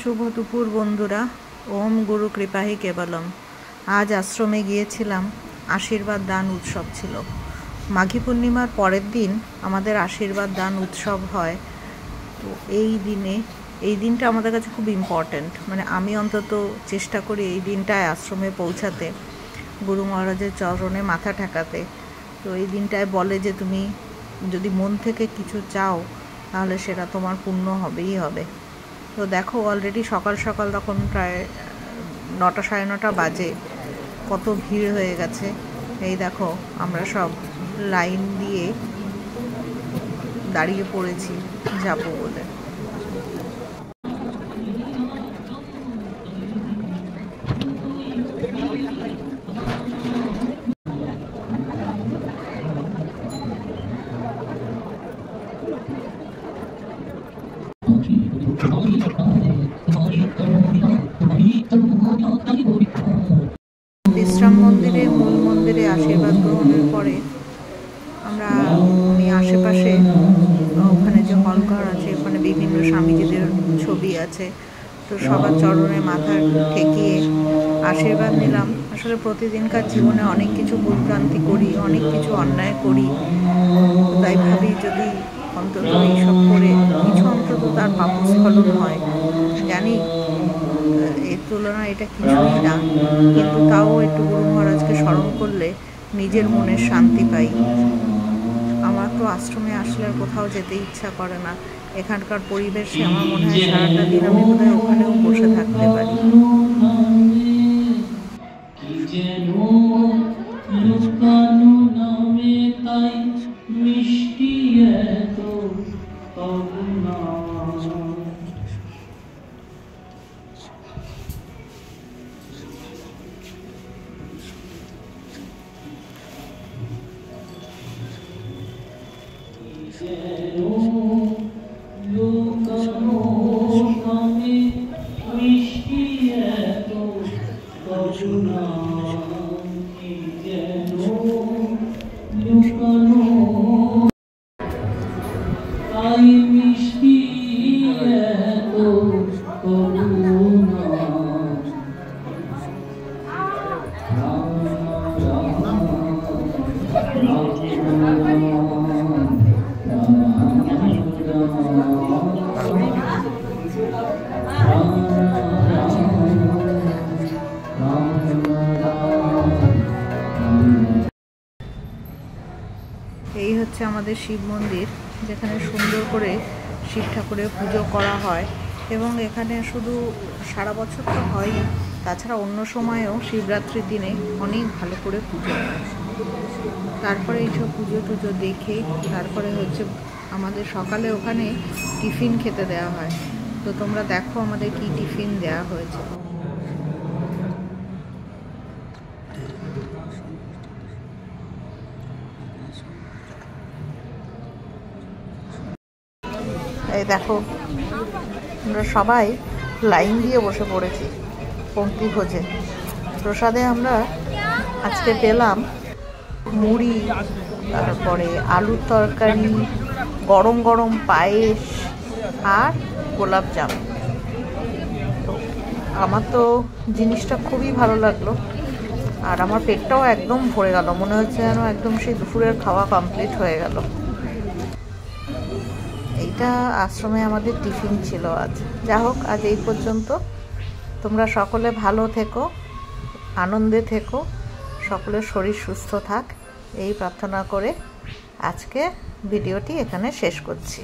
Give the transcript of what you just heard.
শুভ দুপুর বন্ধুরা। ওম গুরু কৃপাহি কেবলম। আজ আশ্রমে গিয়েছিলাম, আশীর্বাদ দান উৎসব ছিল। মাঘী পূর্ণিমার পরের দিন আমাদের আশীর্বাদ দান উৎসব হয়। তো এই দিনটা আমাদের কাছে খুব ইম্পর্ট্যান্ট। মানে আমি অন্তত চেষ্টা করি এই দিনটায় আশ্রমে পৌঁছাতে, গুরু মহারাজের চরণে মাথা ঠেকাতে। তো এই দিনটায় বলে যে তুমি যদি মন থেকে কিছু চাও তাহলে সেটা তোমার পূর্ণ হবেই হবে। তো দেখো অলরেডি সকাল সকাল তখন প্রায় 9টা সাড়ে 9টা বাজে, কত ভিড় হয়ে গেছে। এই দেখো আমরা সব লাইন দিয়ে দাঁড়িয়ে পড়েছি যাবো বলে। বিশ্রাম মন্দিরে, মূল মন্দিরে আশীর্বাদ গ্রহণের পরে আমি আশেপাশে ওখানে যে হলঘর আছে ওখানে বিভিন্ন স্বামীজিদের ছবি আছে, তো সবার চরণে মাথা ঠেকিয়ে আশীর্বাদ নিলাম। আসলে প্রতিদিনকার জীবনে অনেক কিছু ভুলভ্রান্তি করি, অনেক কিছু অন্যায় করি, তাই ভাবি যদি অন্তত এইসব করে কিছু অন্তত তার পাপস্খলন হয়। জানি এর তুলনায় এটা কিছুই না, কিন্তু তাও একটু গুরু মহারাজকে স্মরণ করলে নিজের মনের শান্তি পাই। আমার তো আশ্রমে আসলে আর কোথাও যেতে ইচ্ছা করে না। এখানকার পরিবেশে আমার মনে হয় সারাটা দিন আমি বোধহয় ওখানেও বসে থাকতে পারি। এই হচ্ছে আমাদের শিব মন্দির, যেখানে সুন্দর করে শিব ঠাকুরের পুজো করা হয়। এবং এখানে শুধু সারা বছর তো হয়ই, তাছাড়া অন্য সময়েও শিবরাত্রির দিনে অনেক ভালো করে পুজো হয়। তারপরে এইসব পুজো টুজো দেখে তারপরে হচ্ছে আমাদের সকালে ওখানে টিফিন খেতে দেওয়া হয়। তো তোমরা দেখো আমাদের কি টিফিন দেওয়া হয়েছে। এই দেখো আমরা সবাই লাইন দিয়ে বসে পড়েছি পঙ্ক্তি ভোজে। প্রসাদে আমরা আজকে পেলাম মুড়ি, তারপরে আলুর তরকারি, গরম গরম পায়েস আর গোলাপ জামুন। তো আমার তো জিনিসটা খুবই ভালো লাগলো, আর আমার পেটটাও একদম ভরে গেল। মনে হচ্ছে যেন একদম সেই দুপুরের খাওয়া কমপ্লিট হয়ে গেল। এইটা আশ্রমে আমাদের টিফিন ছিল আজ। যা হোক, আজ এই পর্যন্ত। তোমরা সকলে ভালো থেকো, আনন্দে থেকো, সকলের শরীর সুস্থ থাক, এই প্রার্থনা করে আজকে ভিডিওটি এখানে শেষ করছি।